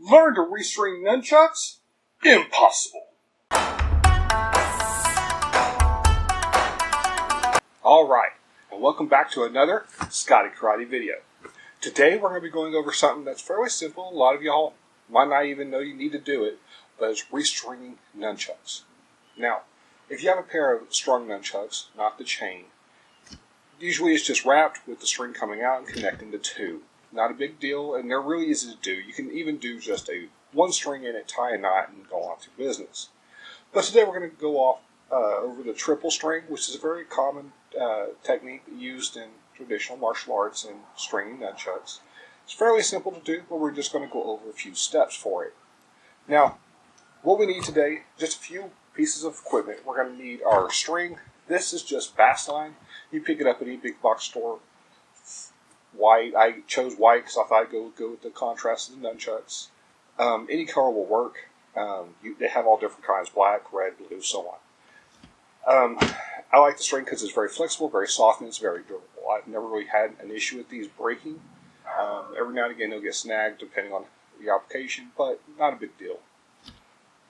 Learn to restring nunchucks? Impossible! Alright, and welcome back to another Scotty Karate video. Today we're going to be going over something that's fairly simple. A lot of y'all might not even know you need to do it, but it's restringing nunchucks. Now, if you have a pair of strung nunchucks, not the chain, usually it's just wrapped with the string coming out and connecting the two. Not a big deal, and they're really easy to do. You can even do just one string in it, tie a knot, and go on to business. But today we're going to go off over the triple string, which is a very common technique used in traditional martial arts and stringing nunchucks. It's fairly simple to do, but we're just going to go over a few steps for it. Now, what we need today, just a few pieces of equipment. We're going to need our string. This is just Vaseline. You pick it up at any big box store. White. I chose white because I thought I'd go with the contrast of the nunchucks. Any color will work. They have all different kinds: black, red, blue, so on. I like the string because it's very flexible, very soft, and it's very durable. I've never really had an issue with these breaking. Every now and again they'll get snagged depending on the application, but not a big deal.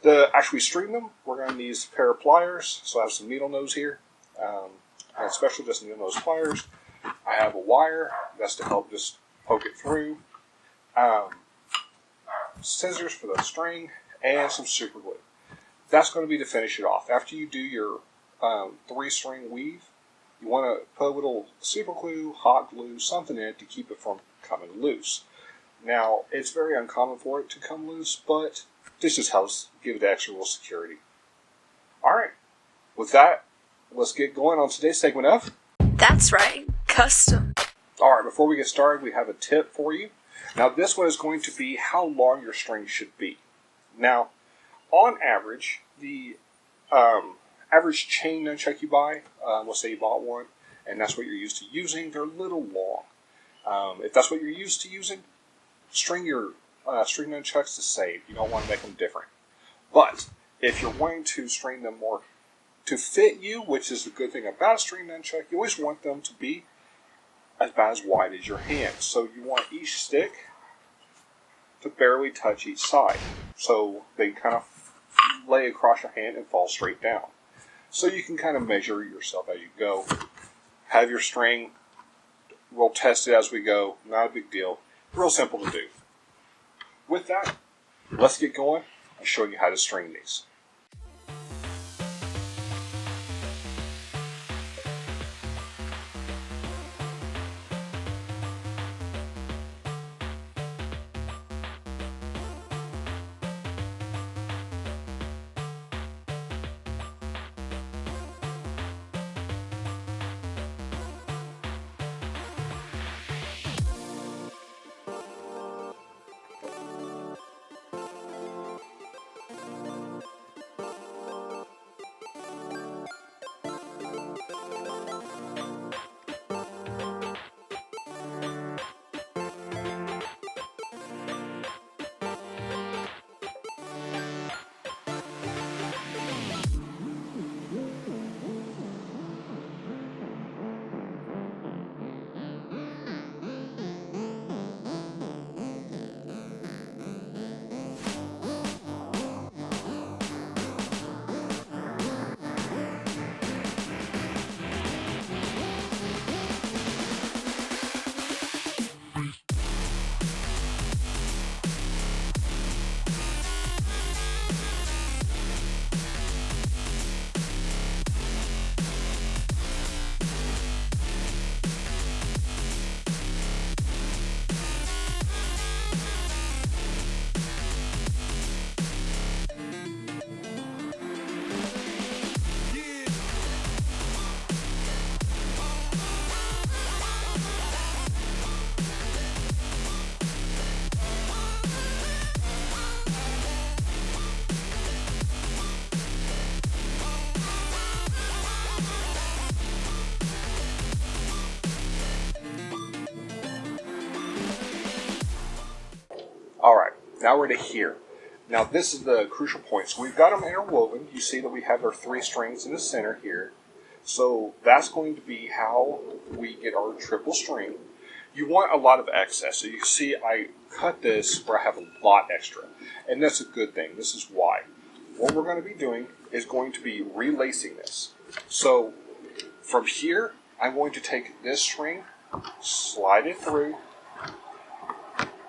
To actually string them, we're going to need a pair of pliers. So I have some needle nose here, and especially just needle nose pliers. I have a wire, that's to help just poke it through, scissors for the string, and some super glue. That's going to be to finish it off. After you do your 3-string weave, you want to put a little super glue, hot glue, something in it to keep it from coming loose. Now, it's very uncommon for it to come loose, but this just helps give it extra little security. Alright, with that, let's get going on today's segment of That's Right, Custom. Alright, before we get started, we have a tip for you. Now, this one is going to be how long your string should be. Now, on average, the average chain nunchuck you buy, let's say you bought one, and that's what you're used to using, they're a little long. If that's what you're used to using, string your string nunchucks the same. You don't want to make them different. But if you're wanting to string them more to fit you, which is the good thing about a string nunchuck, you always want them to be about as wide as your hand. So you want each stick to barely touch each side. So they kind of lay across your hand and fall straight down. So you can kind of measure yourself as you go. Have your string, we'll test it as we go, not a big deal. Real simple to do. With that, let's get going and show you how to string these. Alright, now we're to here. Now this is the crucial point. So we've got them interwoven. You see that we have our 3 strings in the center here. So that's going to be how we get our triple string. You want a lot of excess. So you can see I cut this where I have a lot extra. And that's a good thing. This is why. What we're going to be doing is going to be relacing this. So from here, I'm going to take this string, slide it through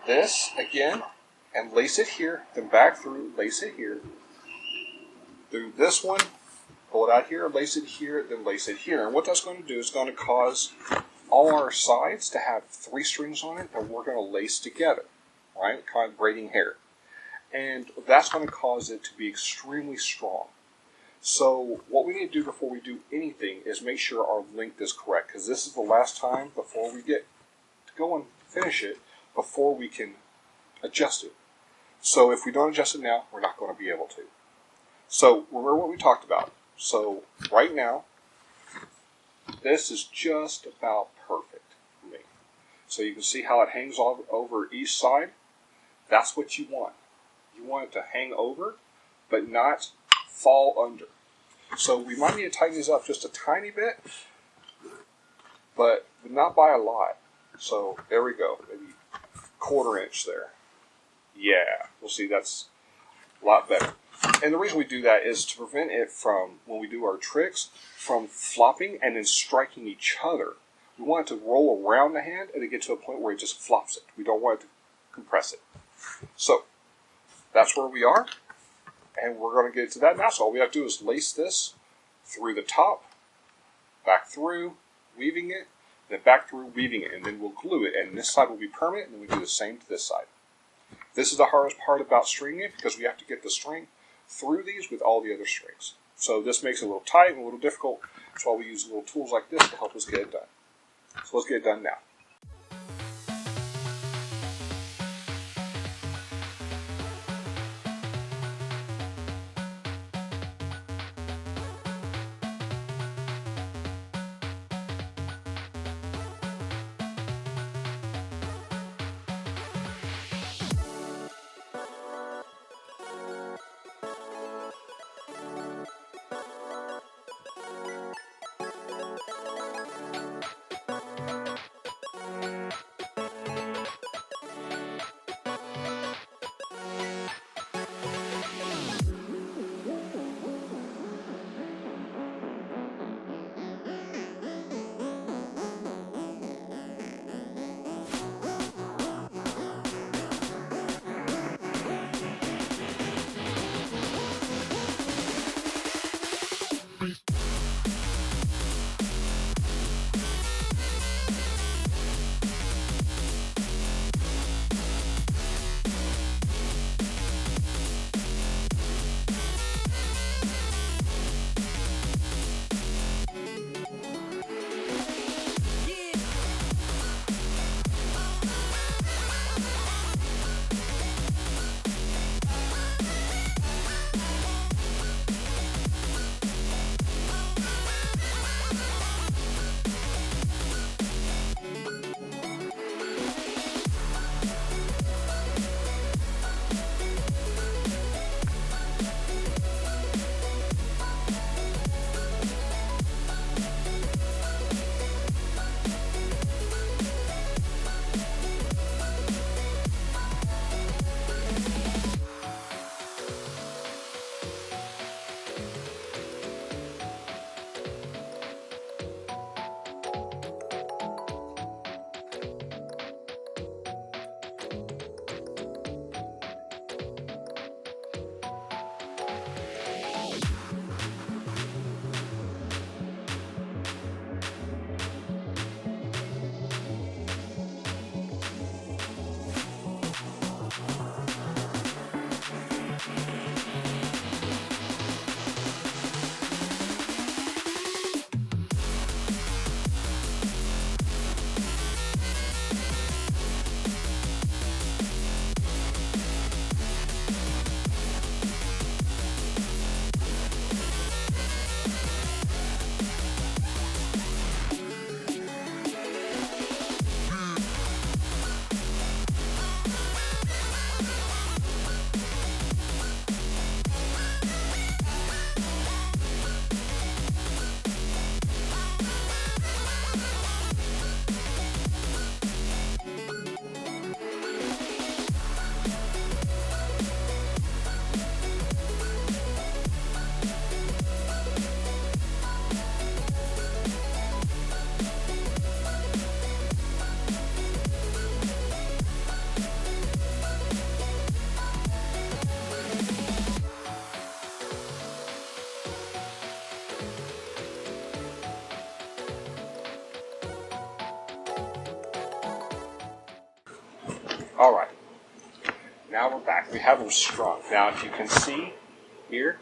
this again, and lace it here, then back through, lace it here, through this one, pull it out here, lace it here, then lace it here. And what that's going to do is going to cause all our sides to have 3 strings on it that we're going to lace together, right? Kind of braiding hair. And that's going to cause it to be extremely strong. So what we need to do before we do anything is make sure our length is correct, because this is the last time before we get to go and finish it, before we can adjust it. So if we don't adjust it now, we're not going to be able to. So remember what we talked about. So right now, this is just about perfect for me. So you can see how it hangs all over each side. That's what you want. You want it to hang over, but not fall under. So we might need to tighten these up just a tiny bit, but not by a lot. So there we go, maybe 1/4 inch there. Yeah, we'll see, that's a lot better. And the reason we do that is to prevent it from, when we do our tricks, from flopping and then striking each other. We want it to roll around the hand and to get to a point where it just flops it. We don't want it to compress it. So that's where we are. And we're going to get to that now. So all we have to do is lace this through the top, back through, weaving it, then back through, weaving it, and then we'll glue it. And this side will be permanent, and then we do the same to this side. This is the hardest part about stringing it, because we have to get the string through these with all the other strings. So this makes it a little tight and a little difficult. That's why we use little tools like this to help us get it done. So let's get it done now. Now we're back. We have them strung. Now, if you can see here,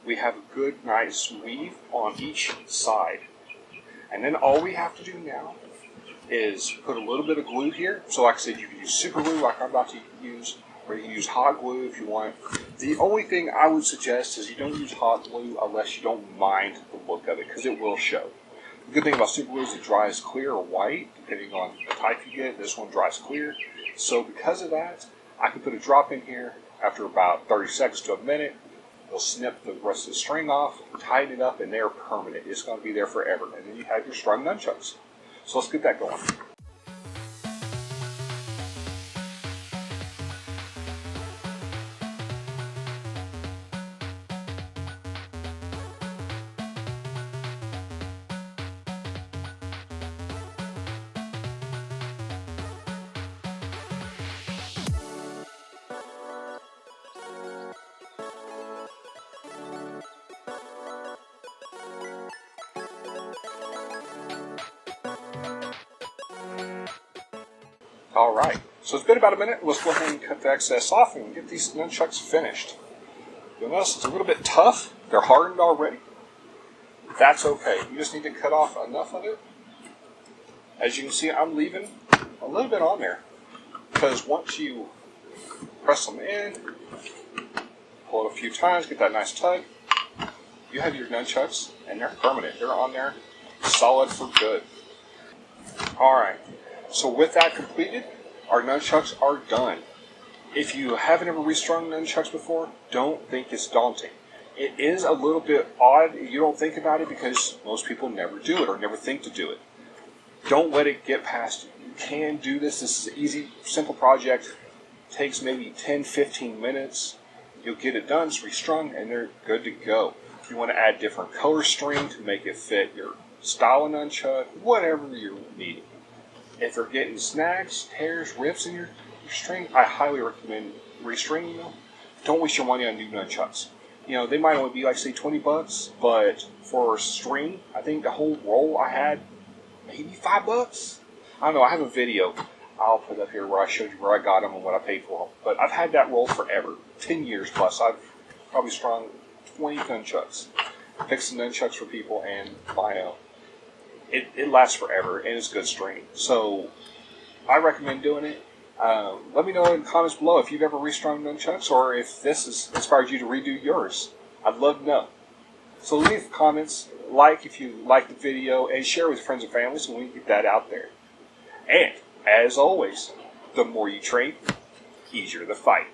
we have a good, nice weave on each side. And then all we have to do now is put a little bit of glue here. So like I said, you can use super glue like I'm about to use, or you can use hot glue if you want. The only thing I would suggest is you don't use hot glue unless you don't mind the look of it, because it will show. The good thing about super glue is it dries clear or white, depending on the type you get. This one dries clear. So because of that, I can put a drop in here after about 30 seconds to a minute. It'll snip the rest of the string off, tighten it up, and they're permanent. It's going to be there forever. And then you have your strung nunchucks. So let's get that going. Alright, so it's been about a minute. Let's go ahead and cut the excess off and get these nunchucks finished. You'll notice it's a little bit tough. They're hardened already. That's okay. You just need to cut off enough of it. As you can see, I'm leaving a little bit on there, because once you press them in, pull it a few times, get that nice tug, you have your nunchucks, and they're permanent. They're on there solid for good. Alright. So with that completed, our nunchucks are done. If you haven't ever restrung nunchucks before, don't think it's daunting. It is a little bit odd if you don't think about it, because most people never do it or never think to do it. Don't let it get past you. You can do this. This is an easy, simple project. It takes maybe 10-15 minutes. You'll get it done, it's restrung, and they're good to go. If you want to add different color string to make it fit your style of nunchuck, whatever you're needing. If they're getting snags, tears, rips in your string, I highly recommend restringing them. Don't waste your money on new nunchucks. You know, they might only be like, say, $20, but for a string, I think the whole roll I had, maybe $5. I don't know, I have a video I'll put up here where I showed you where I got them and what I paid for them. But I've had that roll forever, 10 years plus. I've probably strung 20 nunchucks, fixed the nunchucks for people, and my own. It lasts forever, and it's good string. So I recommend doing it. Let me know in the comments below if you've ever restrung nunchucks, or if this has inspired you to redo yours. I'd love to know. So leave comments, like if you like the video, and share with friends and family so we can get that out there. And, as always, the more you train, easier the fight.